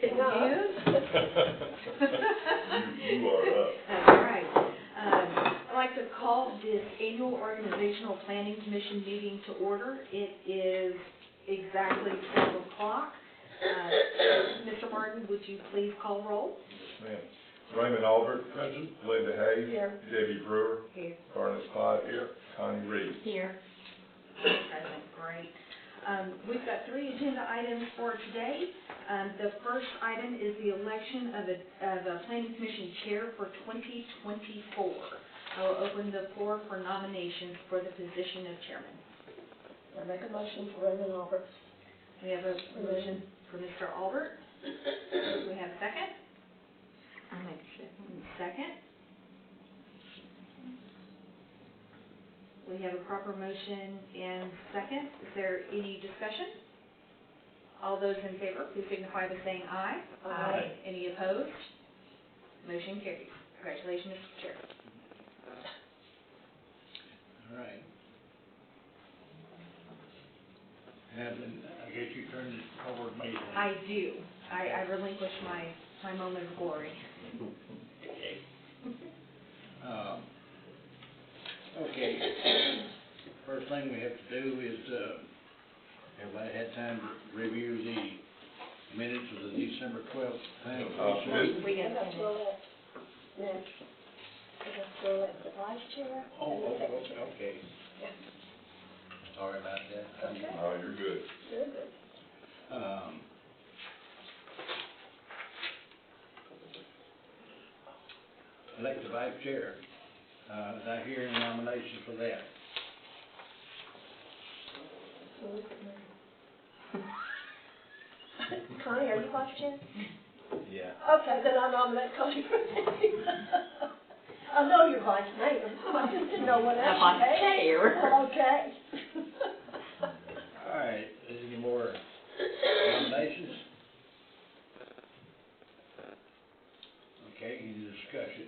You are up. All right. I'd like to call this annual Organizational Planning Commission meeting to order. It is exactly 12 o'clock. Mr. Martin, would you please call roll? Ma'am. Raymond Albert. Present. Linda Hayes. Here. Debbie Brewer. Here. Barnes Pott. Here. Connie Reed. Here. Present. Great. We've got 3 agenda items for today. The first item is the election of a Planning Commission chair for 2024. I will open the floor for nominations for the position of chairman. I make a motion for Raymond Albert. We have a motion for Mr. Albert. Do we have a second? I make a second. Second. We have a proper motion and second. Is there any discussion? All those in favor, please signify by saying aye. Aye. Any opposed? Motion carries. Congratulations, Mr. Chair. All right. And then I guess you turned it over to me. I do. I relinquish my moment of glory. Okay. Okay. First thing we have to do is, everybody had time to review the minutes of the December 12th planning commission meeting? We have That's all that next. That's all that the vice chair and the secretary. Okay. Yeah. Sorry about that. Okay. Oh, you're good. Very good. Elect the vice chair. Did I hear any nominations for that? So look at me. Connie, are you vice chair? Yeah. Okay, then I nominate Connie for that. I know you're vice mayor. I just didn't know what else. Vice chair. Well, okay. All right, any more nominations? Okay, any discussion?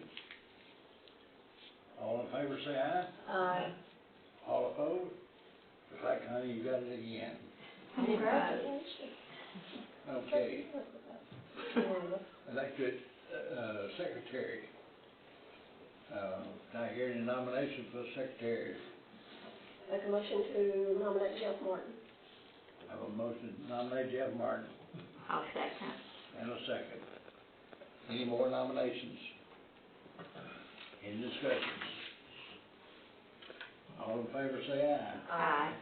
All in favor say aye. Aye. All opposed? Looks like, honey, you got it again. Congratulations. Okay, Yeah. elected secretary. Did I hear any nominations for secretary? Make a motion to nominate Jeff Martin. I have a motion to nominate Jeff Martin I'll second. and a second. Any more nominations? Any discussions? All in favor say aye. Aye.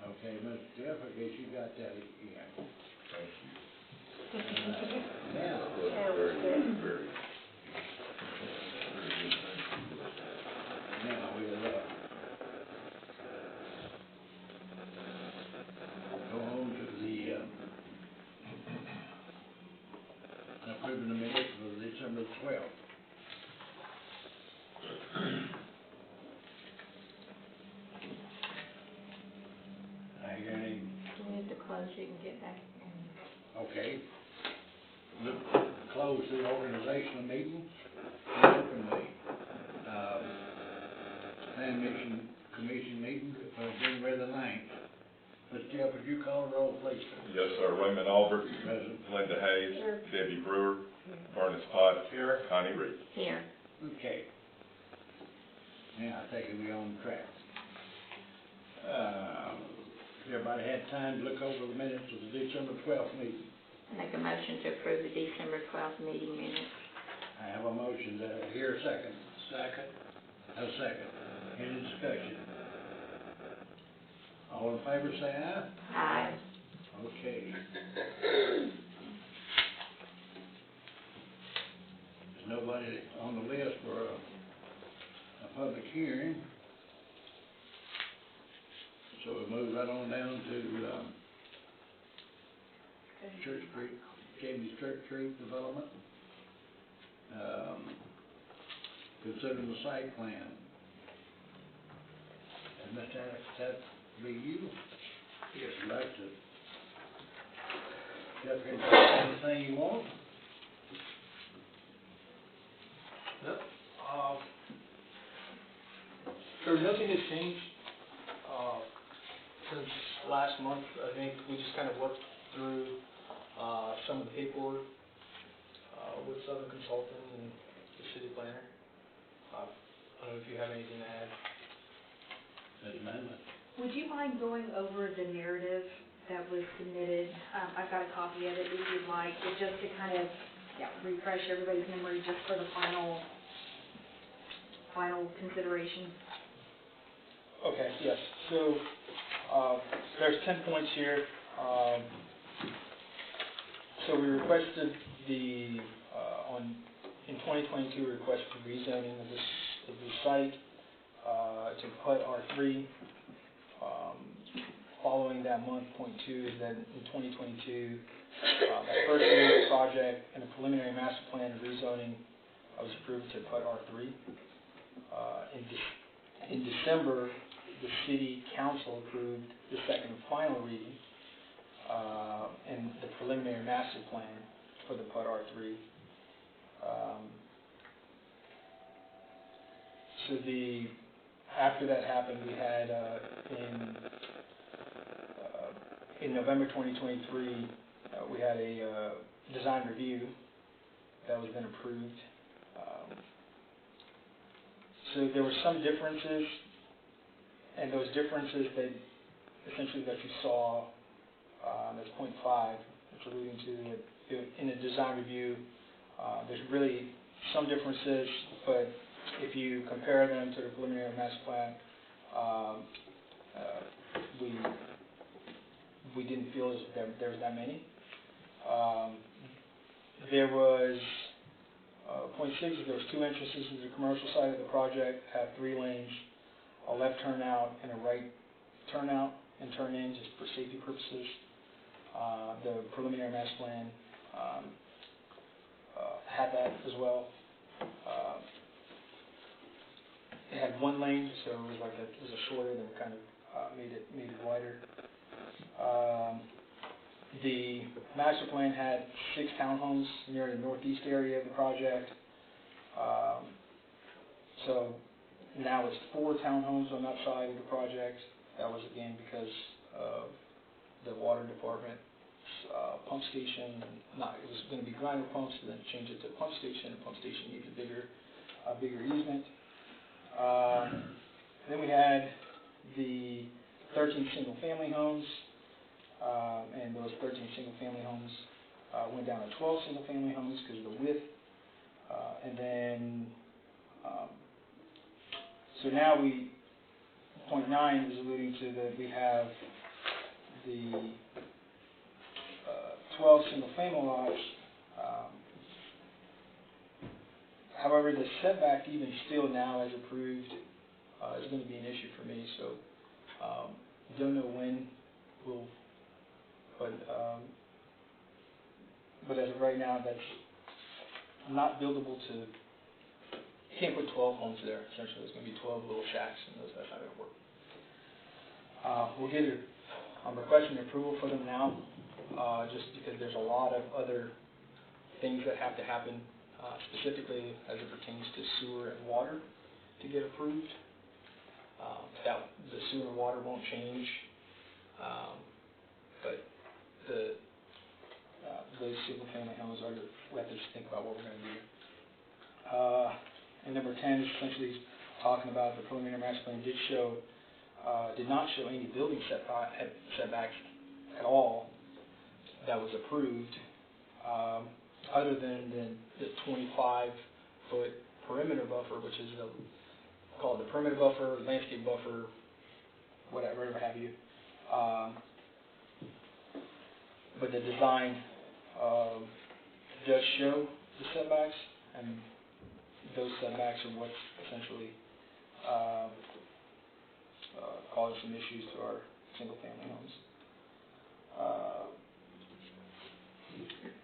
Okay, Mr. Jeff, I guess you got that again. Thank you. Now, Very, very. now we'll go on to the approving the minutes for December 12th. I hear any. We have to close it and get back. Okay. Close the organizational meeting and open the planning commission meeting for January the 9th. Mr. Jeff, would you call the roll, please? Yes, sir. Raymond Albert. Present. Linda Hayes. Here. Debbie Brewer. Barnes Pott. Here. Connie Reed. Here. Okay. Now, I take it we're on track. Everybody had time to look over the minutes of the December 12th meeting. Make a motion to approve the December 12th meeting minutes. I have a motion to hear a second. Second. A second. Any discussion? All in favor say aye. Aye. Okay. There's nobody on the list for a public hearing. So we move right on down to Church Street, Jamie's Church Street development. Considering the site plan. And Mr. Alex, that be you? Yes. You'd like to step in for anything you want? Yep. So nothing has changed since last month. I think we just kind of worked through some of the paperwork with Southern Consulting and the city planner. I don't know if you have anything to add. Ms. Manley? Would you mind going over the narrative that was submitted? I've got a copy of it if you'd like, but just to kind of, refresh everybody's memory just for the final consideration. Okay, yes. So there's 10 points here. So we requested in 2022 we requested rezoning of the site to PUD R3. Following that month, point 2 is that in 2022, that first year of the project and a preliminary master plan rezoning was approved to PUD R3. In December, the city council approved the second and final reading and the preliminary master plan for the PUD R3. After that happened, we had in November 2023, we had a design review that was then approved. So there were some differences, and those differences that essentially that you saw, that's point 5, it's alluding to in the design review. There's really some differences, but if you compare them to the preliminary master plan, we didn't feel as there was that many. There was point 6, there was 2 entrances into the commercial side of the project, have 3 lanes, a left turnout and a right turnout and turn in just for safety purposes. The preliminary master plan had that as well. It had 1 lane, so it was a shorter, then kind of made it wider. The master plan had 6 townhomes near the northeast area of the project. So now it's 4 townhomes on that side of the project. That was again because of the water department's pump station. It was going to be grinder pumps, and then change it to a pump station. The pump station needs a bigger easement. Then we had the 13 single-family homes, and those 13 single-family homes went down to 12 single-family homes because of the width. And then, so now point 9 is alluding to that we have the 12 single-family lots. However, the setback even still now as approved is going to be an issue for me. So don't know when we'll, but as of right now, that's not buildable to. You can't put 12 homes there. Essentially, there's going to be 12 little shacks, and that's not going to work. We'll get it. I'm requesting approval for them now, just because there's a lot of other things that have to happen, specifically as it pertains to sewer and water, to get approved. The sewer and water won't change, but those single-family homes we have to just think about what we're going to do. And number 10 is essentially talking about the preliminary master plan did not show any building setbacks at all that was approved, other than the 25-foot perimeter buffer, which is called the perimeter buffer, landscape buffer, whatever have you. But the design does show the setbacks, and those setbacks are what's essentially caused some issues to our single-family homes.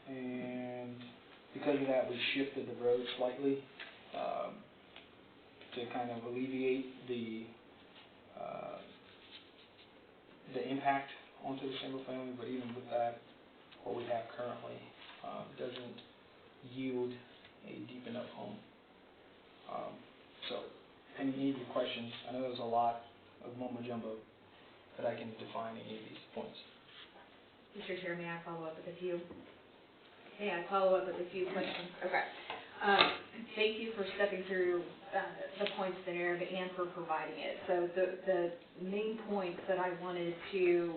And because of that, we shifted the road slightly to kind of alleviate the impact onto the single-family. But even with that, what we have currently doesn't yield a deep enough home. So, any of your questions? I know there's a lot of mumbo jumbo, but I can define any of these points. Mr. Chair, may I follow up with a few? May I follow up with a few questions? Okay. Thank you for stepping through the points there and for providing it. So the main points that I wanted to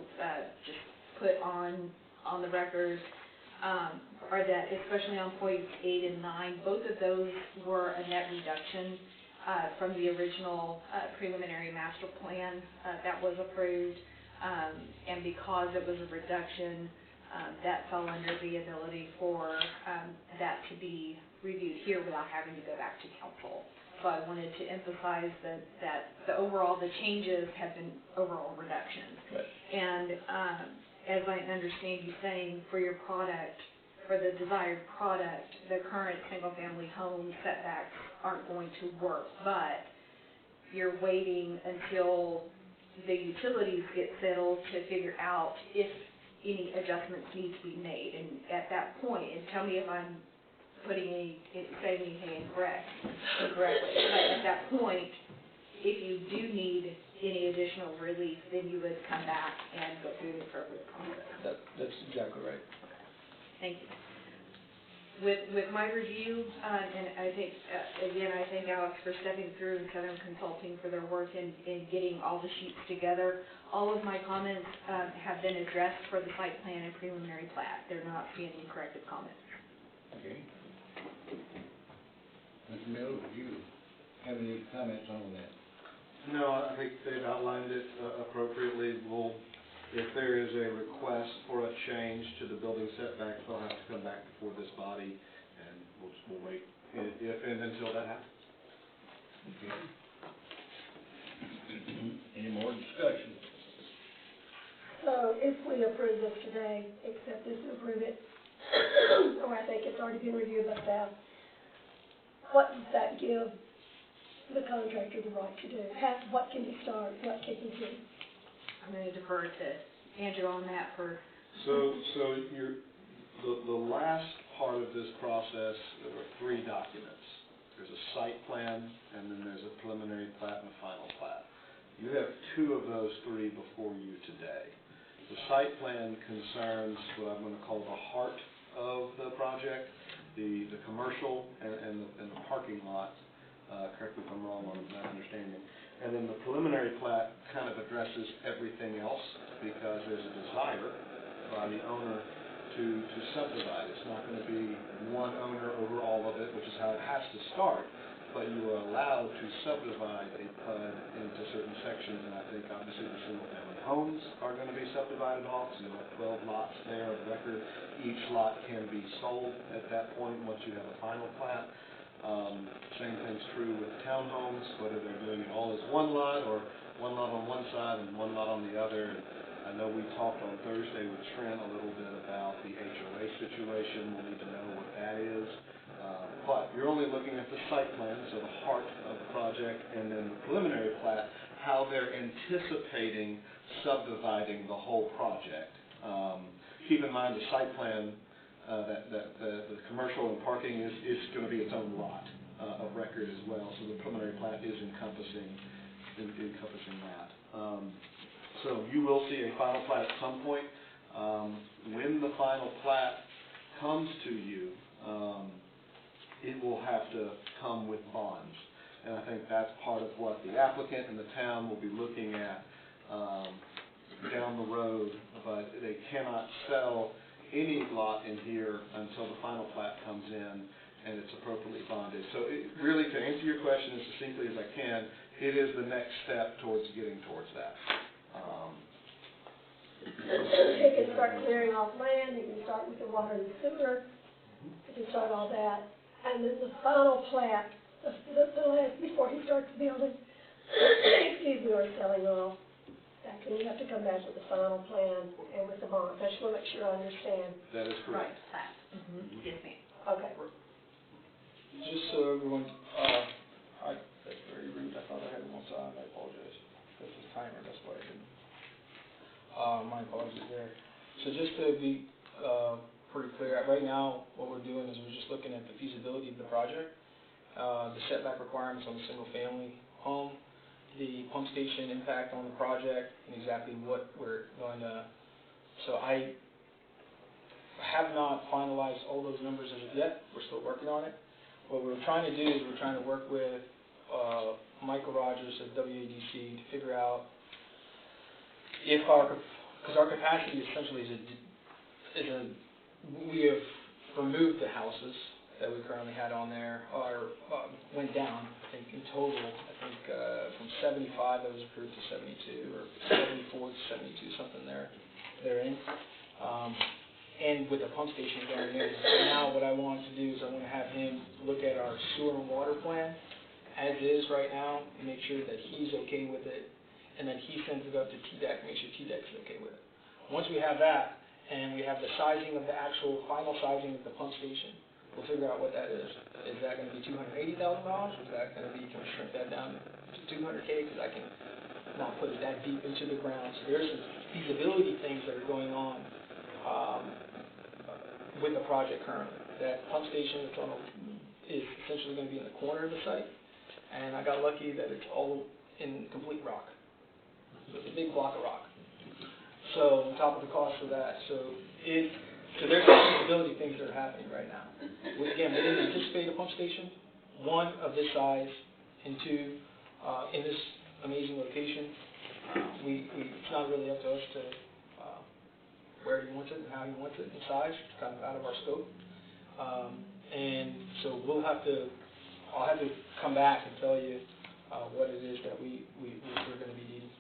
just put on the record are that, especially on points 8 and 9, both of those were a net reduction from the original preliminary master plan that was approved, and because it was a reduction, that fell under the ability for that to be reviewed here without having to go back to council. So I wanted to emphasize that the changes have been overall reductions. Right. And as I understand you saying, for your product, for the desired product, the current single-family home setbacks aren't going to work, but you're waiting until the utilities get settled to figure out if any adjustments need to be made. And at that point, and tell me if I'm saying anything incorrectly, but at that point, if you do need any additional relief, then you would come back and go through the appropriate process. That's exactly right. Thank you. With my review, and I think, again, I thank Alex for stepping through and Southern Consulting for their work in getting all the sheets together. All of my comments have been addressed for the site plan and preliminary plat. They're not seeing any corrective comments. Okay. Mr. Mills, do you have any comments on that? No, I think they've outlined it appropriately. If there is a request for a change to the building setbacks, they'll have to come back before this body, and we'll wait if and until that happens. Okay. Any more discussion? So if we approve this today, accept this and approve it, or I think it's already been reviewed by staff, what does that give the contractor the right to do? What can he start, what can he do? I'm going to defer to Andrew on that for. So the last part of this process, there are 3 documents. There's a site plan, and then there's a preliminary plat and a final plat. You have 2 of those 3 before you today. The site plan concerns what I'm going to call the heart of the project, the commercial and the parking lot. Correct me if I'm wrong on that understanding. And then the preliminary plat kind of addresses everything else because there's a desire by the owner to subdivide. It's not going to be one owner over all of it, which is how it has to start, but you are allowed to subdivide a PUD into certain sections, and I think obviously the single-family homes are going to be subdivided off, so you have 12 lots there of record. Each lot can be sold at that point once you have a final plat. Same thing's true with townhomes, whether they're doing it all as one lot or one lot on one side and one lot on the other. And I know we talked on Thursday with Trent a little bit about the HOA situation. We'll need to know what that is. But you're only looking at the site plan, so the heart of the project, and then the preliminary plat, how they're anticipating subdividing the whole project. Keep in mind the site plan, that the commercial and parking is going to be its own lot of record as well. So the preliminary plat is encompassing that. So you will see a final plat at some point. When the final plat comes to you, it will have to come with bonds. And I think that's part of what the applicant and the town will be looking at down the road, but they cannot sell any lot in here until the final plat comes in and it's appropriately bonded. So really, to answer your question as succinctly as I can, it is the next step towards getting towards that. He can start clearing off land, he can start with the water and sewer, he can start all that. And then the final plat, the last, before he starts building, excuse me, or selling off, that's when you have to come back with the final plan and with the bonds. I just want to make sure I understand. That is correct. Right, plat. Yes, ma'am. Okay. Just so everyone, that's very rude. I thought I had one side. I apologize. That's the timer. That's why I didn't. My apologies there. So just to be pretty clear, right now what we're doing is we're just looking at the feasibility of the project, the setback requirements on the single-family home, the pump station impact on the project, and exactly what we're going to. So have not finalized all those numbers as of yet. We're still working on it. What we're trying to do is we're trying to work with Michael Rogers at WADC to figure out if because our capacity essentially we have removed the houses that we currently had on there, or went down, I think in total, from 75 that was approved to 72, or 74 to 72, something therein. And with the pump station going in, so now what I want to do is I want to have him look at our sewer and water plan as is right now, and make sure that he's okay with it, and then he sends it up to TDEC, make sure TDEC is okay with it. Once we have that, and we have the sizing of the actual final sizing of the pump station, we'll figure out what that is. Is that going to be $280,000? Is that going to be, can we shrink that down to $200K, because I can not put it that deep into the ground. So there's some feasibility things that are going on with the project currently. That pump station is essentially going to be in the corner of the site, and I got lucky that it's all in complete rock. So it's a big block of rock. So on top of the cost of that, so there's some feasibility things that are happening right now. Again, we didn't anticipate a pump station, one, of this size, and two, in this amazing location. It's not really up to us to where he wants it and how he wants it in size. It's kind of out of our scope. And so I'll have to come back and tell you what it is that we're going to be needing.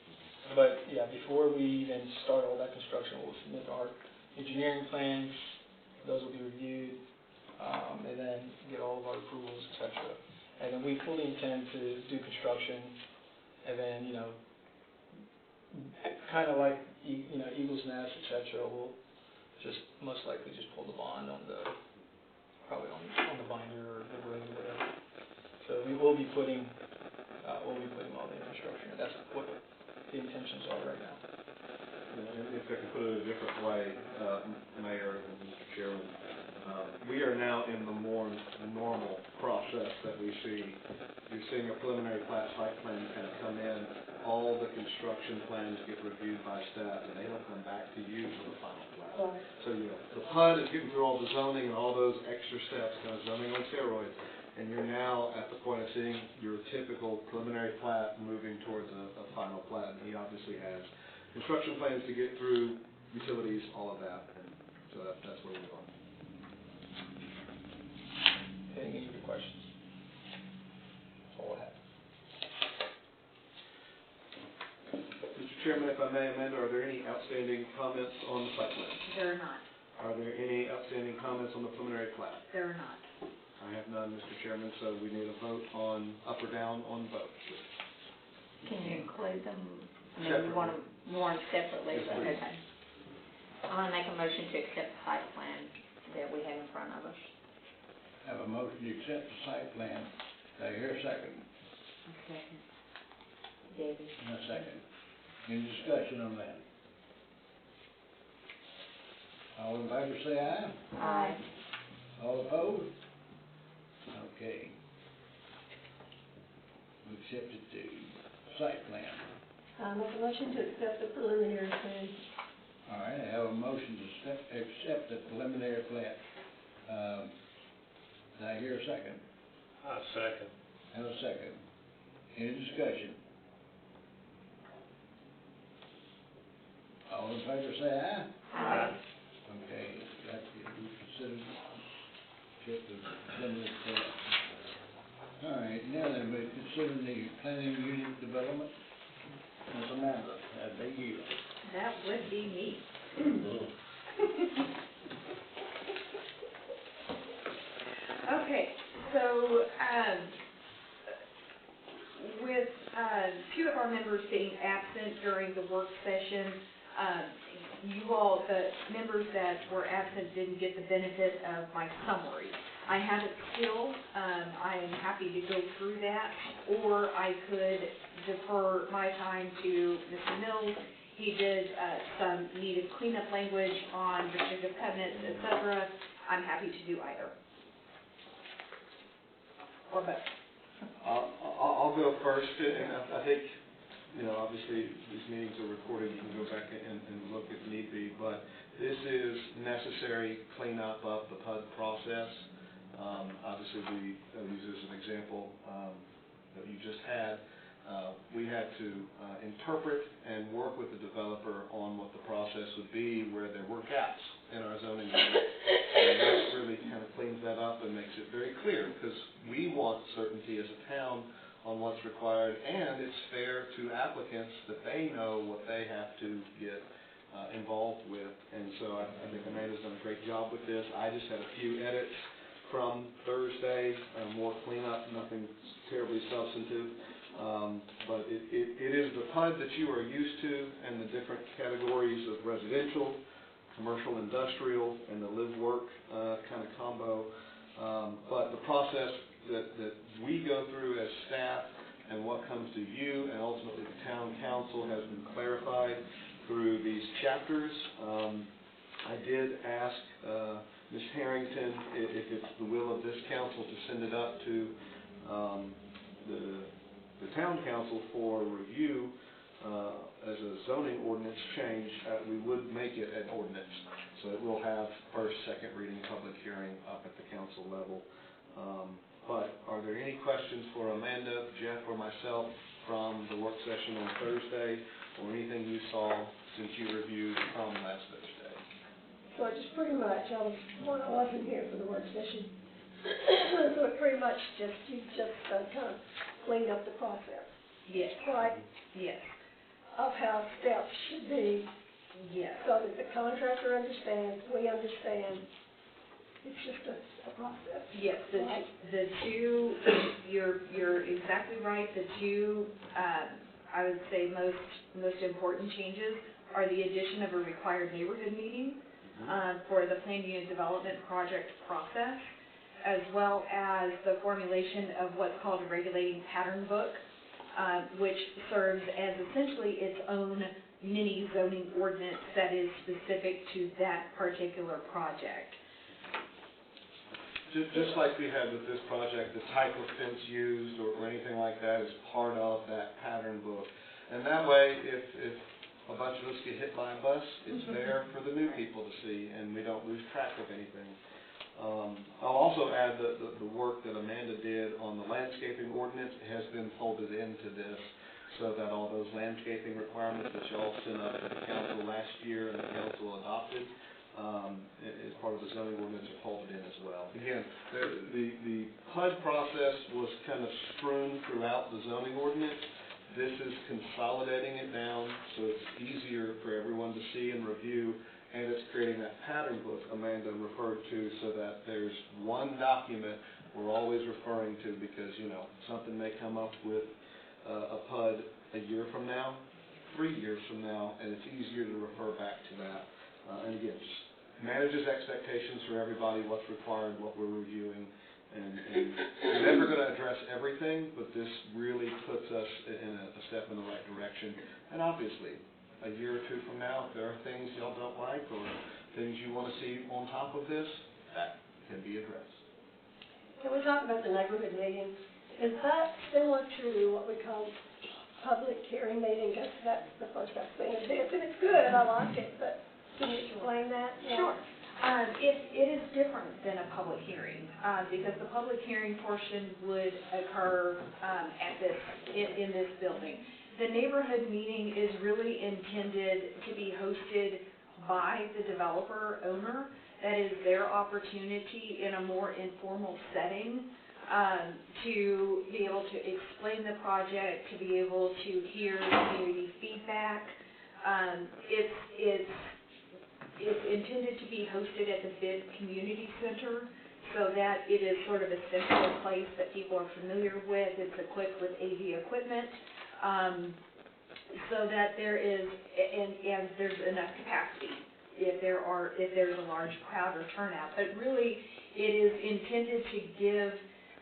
But yeah, before we even start all that construction, we'll submit our engineering plans. Those will be reviewed, and then get all of our approvals, etc. And then we fully intend to do construction, and then, kind of like, Eagle's Nest, etc. We'll just most likely just pull the bond probably on the binder or the road or whatever. So we will be putting all the infrastructure. That's what the intentions are right now. And if I could put it a different way, Mayor and Mr. Chairman, we are now in the more normal process that we see. You're seeing a preliminary plat site plan kind of come in, all the construction plans get reviewed by staff, and they don't come back to you for the final plat. Right. So, the PUD is getting through all the zoning and all those extra steps, kind of zoning on steroids, and you're now at the point of seeing your typical preliminary plat moving towards a final plat, and he obviously has construction plans to get through, utilities, all of that, and so that's where we are. Any other questions? That's all I have. Mr. Chairman, if I may amend, are there any outstanding comments on the site plan? There are not. Are there any outstanding comments on the preliminary plat? There are not. I have none, Mr. Chairman, so we need a vote on up or down on both. Can you include them? I mean, you want them separately, Yes, but please. okay. I want to make a motion to accept the site plan that we have in front of us. Have a motion to accept the site plan. Do I hear a second? Second. Debbie. And a second. Any discussion on that? All in favor say aye. Aye. All opposed? Okay. We accepted the site plan. I make a motion to accept the preliminary plan. All right, I have a motion to accept the preliminary plat. Did I hear a second? Second. Have a second. Any discussion? All in favor say aye. Aye. Okay, that we consider accept the preliminary plat. All right, now then, we consider the planning unit development. Ms. Amanda, that'd be you. That would be me. Okay, so, with two of our members being absent during the work session, you all, the members that were absent didn't get the benefit of my summary. I have it still. I am happy to go through that, or I could defer my time to Mr. Mills. He did some needed cleanup language on restrictive covenants, etc. I'm happy to do either. Or both. I'll go first, and I think you know, obviously, these meetings are recorded, you can go back and look if need be, but this is necessary cleanup of the PUD process. Obviously, I'll use as an example that you just had. We had to interpret and work with the developer on what the process would be where there were gaps in our zoning ordinance. And that really kind of cleans that up and makes it very clear, because we want certainty as a town on what's required, and it's fair to applicants that they know what they have to get involved with. And so I think Amanda's done a great job with this. I just had a few edits from Thursday, more cleanup, nothing terribly substantive. But it is the PUD that you are used to, and the different categories of residential, commercial, industrial, and the live-work kind of combo. But the process that we go through as staff and what comes to you and ultimately the town council has been clarified through these chapters. I did ask Ms. Harrington if it's the will of this council to send it up to the town council for review as a zoning ordinance change. We would make it an ordinance, so it will have first, second reading, public hearing up at the council level. But are there any questions for Amanda, Jeff, or myself from the work session on Thursday, or anything you saw since you reviewed from last Thursday? So it just pretty much, I wasn't here for the work session, so it pretty much you just kind of cleaned up the process, Yes, right, yes, of how steps should be, yes. so that the contractor understands, we understand. It's just a process. Yes, Right. the two, you're exactly right. The two, I would say most important changes are the addition of a required neighborhood meeting for the planned unit development project process, as well as the formulation of what's called a regulating pattern book, which serves as essentially its own mini zoning ordinance that is specific to that particular project. Just like we had with this project, the type of fence used or anything like that is part of that pattern book. And that way, if a bunch of us get hit by a bus, it's there for the new people to see, and we don't lose track of anything. I'll also add that the work that Amanda did on the landscaping ordinance has been folded into this, so that all those landscaping requirements that y'all sent up to the council last year and the council adopted, as part of the zoning ordinance, are folded in as well. Again, the PUD process was kind of strewn throughout the zoning ordinance. This is consolidating it down so it's easier for everyone to see and review, and it's creating that pattern book Amanda referred to, so that there's one document we're always referring to, because, you know, something may come up with a PUD a year from now, 3 years from now, and it's easier to refer back to that. And again, just manages expectations for everybody, what's required, what we're reviewing, and we're never going to address everything, but this really puts us in a step in the right direction. And obviously, a year or two from now, if there are things y'all don't like or things you want to see on top of this, that can be addressed. Can we talk about the neighborhood meetings? Is that similar to what we call public hearing meeting? Because that's the first I've seen of this, and it's good, I like it, but can you explain that? Sure. It is different than a public hearing, because the public hearing portion would occur in this building. The neighborhood meeting is really intended to be hosted by the developer owner. That is their opportunity in a more informal setting to be able to explain the project, to be able to hear community feedback. It's intended to be hosted at the BID Community Center, so that it is sort of a central place that people are familiar with. It's equipped with AV equipment, so that there is, and there's enough capacity if there's a large crowd or turnout. But really, it is intended to give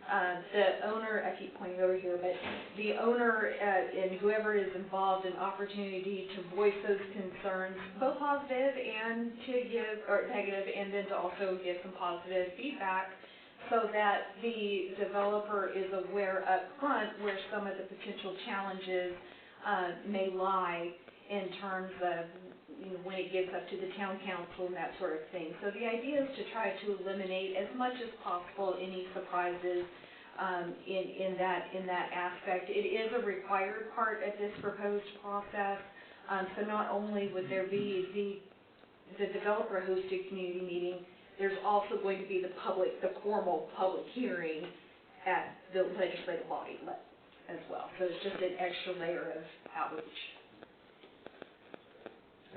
the owner, I keep pointing over here, but the owner and whoever is involved an opportunity to voice those concerns, both positive and to give, or negative, and then to also give some positive feedback, so that the developer is aware up front where some of the potential challenges may lie in terms of, when it gets up to the town council and that sort of thing. So the idea is to try to eliminate as much as possible any surprises in that aspect. It is a required part of this proposed process. So not only would there be the developer-hosted community meeting, there's also going to be the formal public hearing at the legislative body as well. So it's just an extra layer of outreach.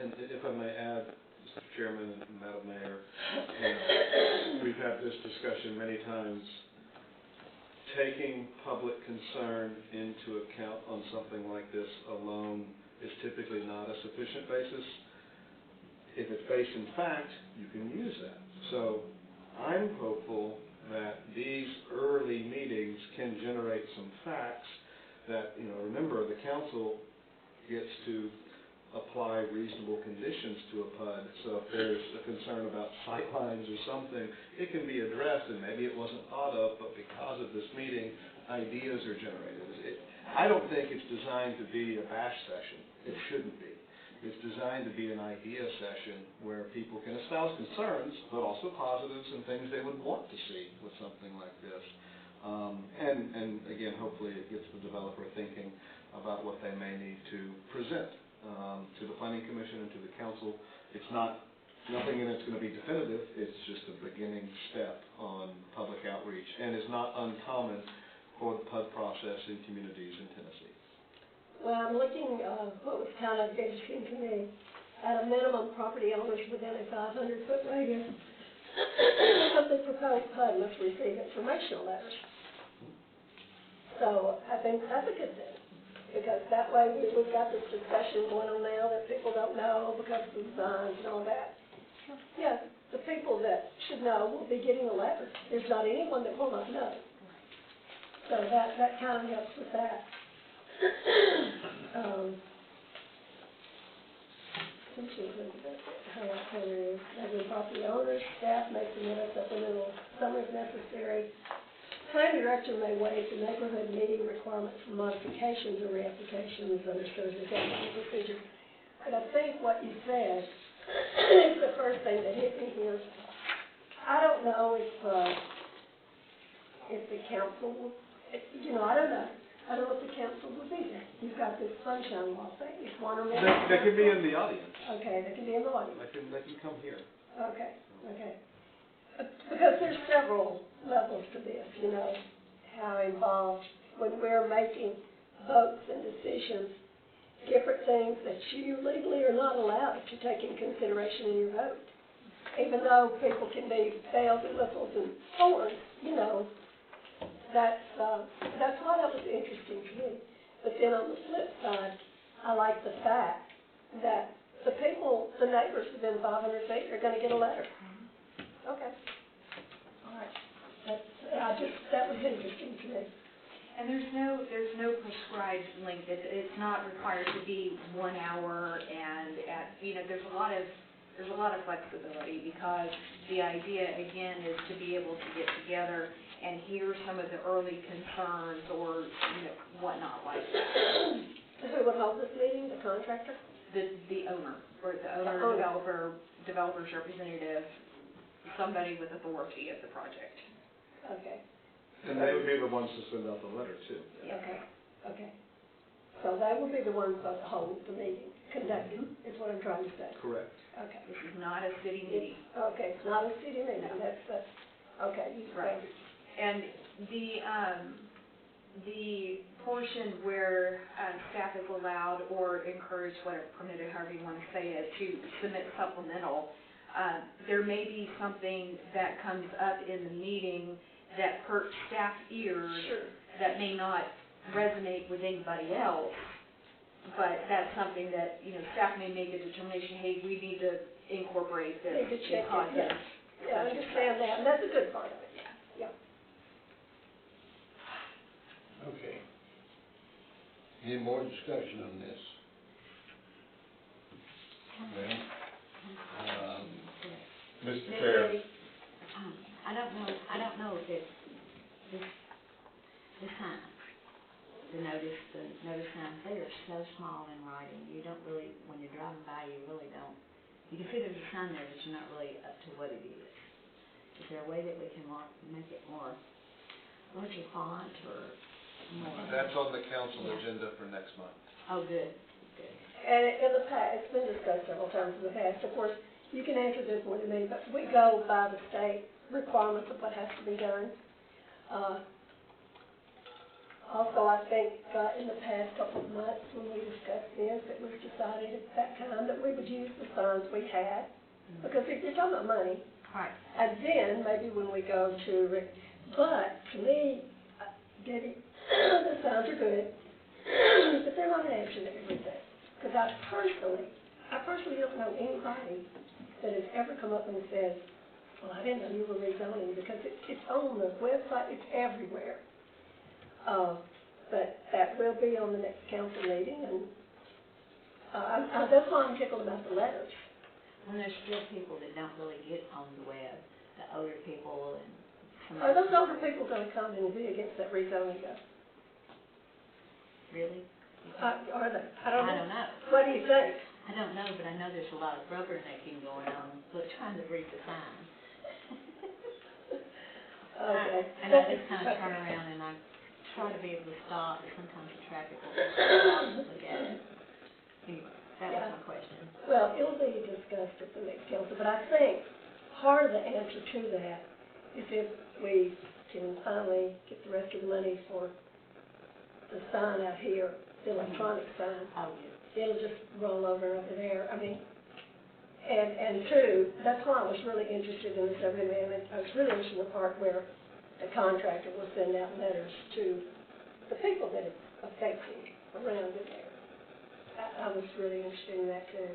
And if I may add, Mr. Chairman and Madam Mayor, we've had this discussion many times. Taking public concern into account on something like this alone is typically not a sufficient basis. If it's based in fact, you can use that. So I'm hopeful that these early meetings can generate some facts that, remember, the council gets to apply reasonable conditions to a PUD. So if there's a concern about sightlines or something, it can be addressed, and maybe it wasn't thought of, but because of this meeting, ideas are generated. I don't think it's designed to be a bash session. It shouldn't be. It's designed to be an idea session where people can espouse concerns, but also positives and things they would want to see with something like this. And again, hopefully it gets the developer thinking about what they may need to present to the Planning Commission and to the council. It's nothing in it's going to be definitive. It's just a beginning step on public outreach, and is not uncommon for the PUD process in communities in Tennessee. Well, I'm looking, what was kind of interesting to me, at a minimum, property owners within a 500-foot radius of the proposed PUD must receive informational letters. So I think that's a good thing, because that way we've got this discussion going on now that people don't know because of the signs and all that. Yes, the people that should know will be getting a letter. There's not anyone that will not know. So that kind of helps with that. Having property owners, staff may submit a supplemental summary if necessary. Planning director may waive the neighborhood meeting requirement for modifications or reapplications under certain executive procedure. But I think what you said is the first thing that hit me here. I don't know if the council will, I don't know. I don't know if the council will be there. You've got this sunshine law thing. If one or more. They can be in the audience. Okay, they can be in the audience. They can come here. Okay. Because there's several levels to this, how involved when we're making votes and decisions, different things that you legally are not allowed to take in consideration in your vote. Even though people can be bells and whistles and horns, that's why that was interesting to me. But then on the flip side, I like the fact that the neighbors within 500 feet are going to get a letter. Okay. All right. That was interesting to me. And there's no prescribed length. It's not required to be 1 hour, and there's a lot of flexibility, because the idea again is to be able to get together and hear some of the early concerns or whatnot like that. Who would hold this meeting? The contractor? The owner, or the owner, developer's representative, somebody with authority of the project. Okay. And they would be the ones to send out the letter too. Yeah. Okay. So they will be the ones that hold the meeting, conducting, is what I'm trying to say. Correct. Okay. This is not a city meeting. Okay, it's not a city meeting. No. That's okay. Right. And the portion where staff is allowed or encouraged, whatever, permitted, however you want to say it, to submit supplemental, there may be something that comes up in the meeting that perks staff ears. Sure. That may not resonate with anybody else, but that's something that, staff may make a determination, hey, we need to incorporate this. Need to check because it, yeah. I understand that, and that's a good part of it. Yeah. Okay. Any more discussion on this? Well, Mr. Chair, I don't know if it's this time, the the notice signs, they are so small in writing, you don't really, when you're driving by, you really don't, you can see there's a sign there, but you're not really up to what it is. Is there a way that we can make it more larger font or more? That's on the council agenda for next month. Oh, good, good. And in the past, it's been discussed several times in the past, of course, you can answer this more than me, but we go by the state requirements of what has to be done. Also, I think in the past couple of months when we discussed this, it was decided at that time that we would use the signs we had, because if you're talking about money, Right. and then maybe when we go to, but to me, Debbie, the signs are good, but they're not an answer to everything. Because I personally don't know anybody that has ever come up and said, well, I didn't know you were rezoning, because it's on the website, it's everywhere. But that will be on the next council meeting, and that's why I'm tickled about the letters. When there's still people that don't really get on the web, the older people and some. Are those older people going to come and be against that rezoning though? Really? Are they? I I don't know. don't know. What do you think? I don't know, but I know there's a lot of rubbernecking going on, but trying to read the signs. Okay. And I just kind of turn around and I try to be able to stop, but sometimes the traffic will stop and look at it. Anyway, that was my question. Well, it'll be discussed at the next council, but I think part of the answer to that is if we can finally get the rest of the money for the sign out here, the electronic sign. Oh, yeah. It'll just roll over there. I mean, and two, that's why I was really interested in the Seventh Amendment. I was really interested in the part where the contractor will send out letters to the people that it's affecting around in there. I was really interested in that too.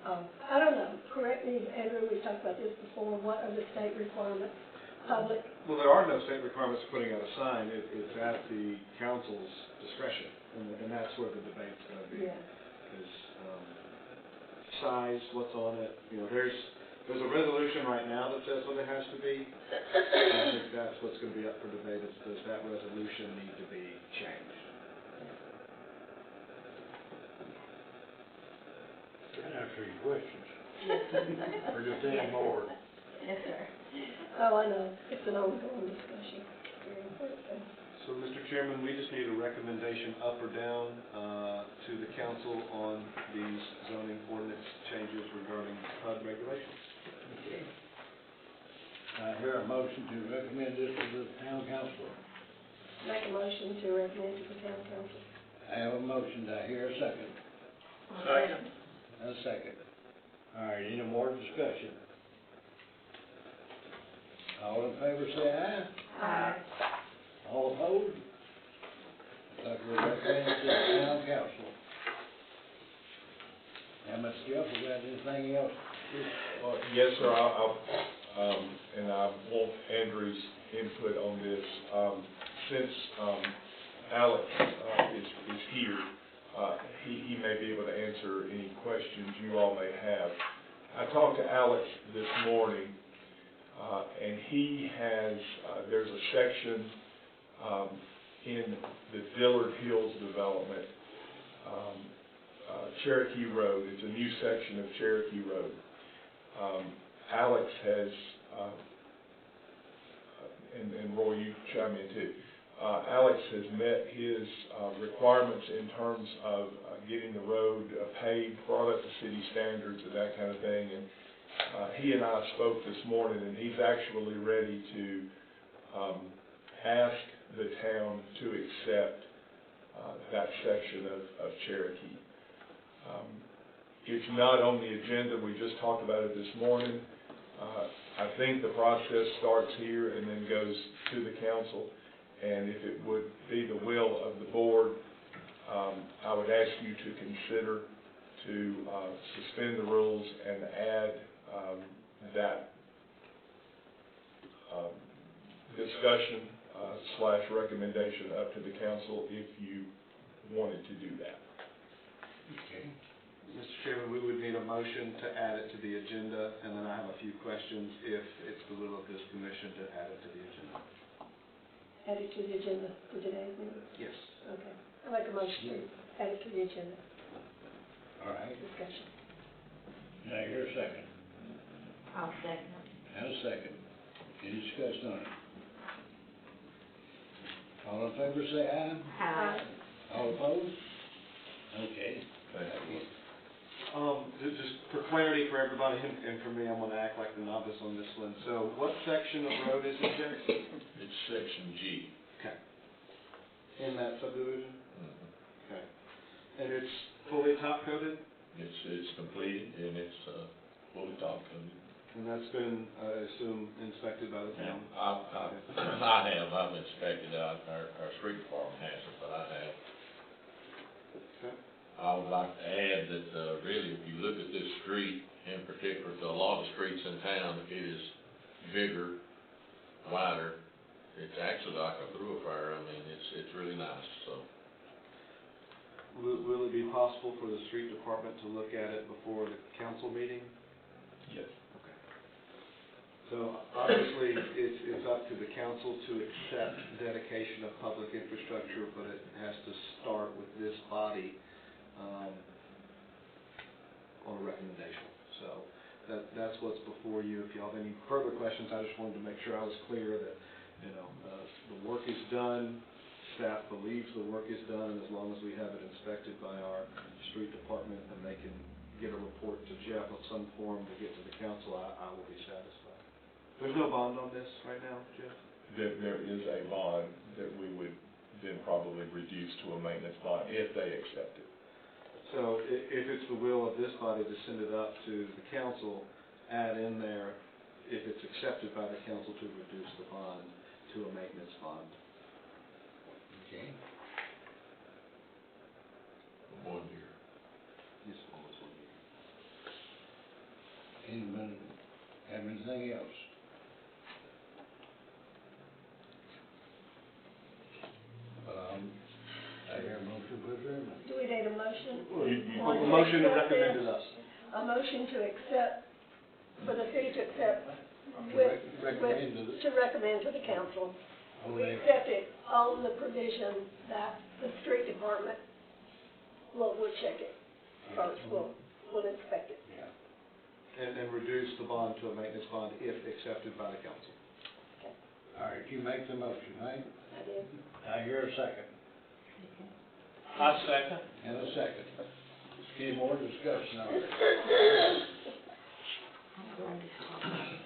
I don't know, correct me, Andrew, we talked about this before, what are the state requirements, public? Well, there are no state requirements for putting out a sign. It's at the council's discretion, and that's where the debate's going to be. Yeah. Is size, what's on it. You know, there's a resolution right now that says what it has to be. I think that's what's going to be up for debate, is does that resolution need to be changed? That answers your questions. Or just any more. Yes, sir. Oh, I know, it's an ongoing discussion. Very important. So, Mr. Chairman, we just need a recommendation up or down to the council on these zoning ordinance changes regarding HUD regulations. Okay. I hear a motion to recommend this to the town council. Make a motion to recommend to the town council. I have a motion, I hear a second. Second. A second. All right, any more discussion? All in favor say aye. Aye. All opposed? Like we recommended to the town council. Now, Mr. Jeff, we got anything else? Yes, sir, and I want Andrew's input on this. Since Alex is here, he may be able to answer any questions you all may have. I talked to Alex this morning, and he has, there's a section in the Dillard Hills development, Cherokee Road. It's a new section of Cherokee Road. Alex has, and Roy, you chime in too. Alex has met his requirements in terms of getting the road paved, brought up to city standards and that kind of thing. And he and I spoke this morning, and he's actually ready to ask the town to accept that section of Cherokee. It's not on the agenda. We just talked about it this morning. I think the process starts here and then goes to the council. And if it would be the will of the board, I would ask you to consider to suspend the rules and add that discussion / recommendation up to the council if you wanted to do that. Okay. Mr. Chairman, we would need a motion to add it to the agenda, and then I have a few questions if it's the will of this commission to add it to the agenda. add it to the agenda for today's meeting? Yes. Okay. I make a motion to add it to the agenda All right, discussion. now your second, I'll second it. and a second. Any discussion on it? All in favor, say aye. Aye. All opposed? Okay. Thank you. Just for clarity for everybody and for me, I'm gonna act like the novice on this one. So what section of road is it there? It's section G. Okay. In that subdivision? Okay. And it's fully top coated? It's completed and it's, fully top coated. And that's been, I assume, inspected by the town? I've inspected it, our street department hasn't, but I have. Okay. I would like to add that, really, if you look at this street in particular, to a lot of streets in town, it is bigger, wider. It's actually like a thoroughfare. I mean, it's really nice, so. Will it be possible for the street department to look at it before the council meeting? Yes. Okay. So obviously, it's up to the council to accept dedication of public infrastructure, but it has to start with this body on a recommendation. So that's what's before you. If you have any further questions, I just wanted to make sure I was clear that, the work is done, staff believes the work is done, and as long as we have it inspected by our street department and they can get a report to Jeff of some form to get to the council, I will be satisfied. There's no bond on this right now, Jeff? There is a bond that we would then probably reduce to a maintenance bond if they accept it. So if it's the will of this body to send it up to the council, add in there, if it's accepted by the council, to reduce the bond to a maintenance bond. Okay. 1 year. Yes, almost 1 year. Anybody have anything else? I hear a motion for adjournment. Do we need a motion? A motion to recommend it up. A motion to accept, for the city to accept Recommend to recommend to the council. We only, accept it on the provision that the street department will check it first, will inspect it. yeah. And reduce the bond to a maintenance bond if accepted by the council. All right, you make the motion, right? I did. I hear a second, I second. and a second. Any more discussion on it?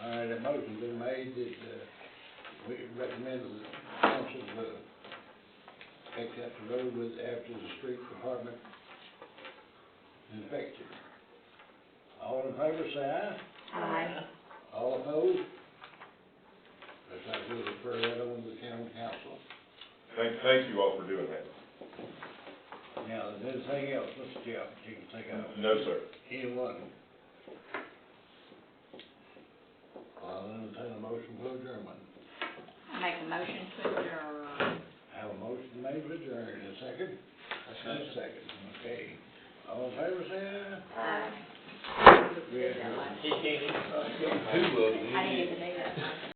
All right, a motion been made that, we recommend the council accept the road with, after the street department inspection. All in favor, say aye. Aye. All opposed? Looks like we'll refer that on to the county council. Thank you all for doing that. Now, is there anything else, Mr. Jeff, you can think of? No, sir. Anyone? I'll entertain a motion for adjournment. I make a motion to adjourn. Have a motion made to adjourn, in a second? And a second, okay. All in favor, say aye. Aye. We adjourn. He can't. I didn't even know that.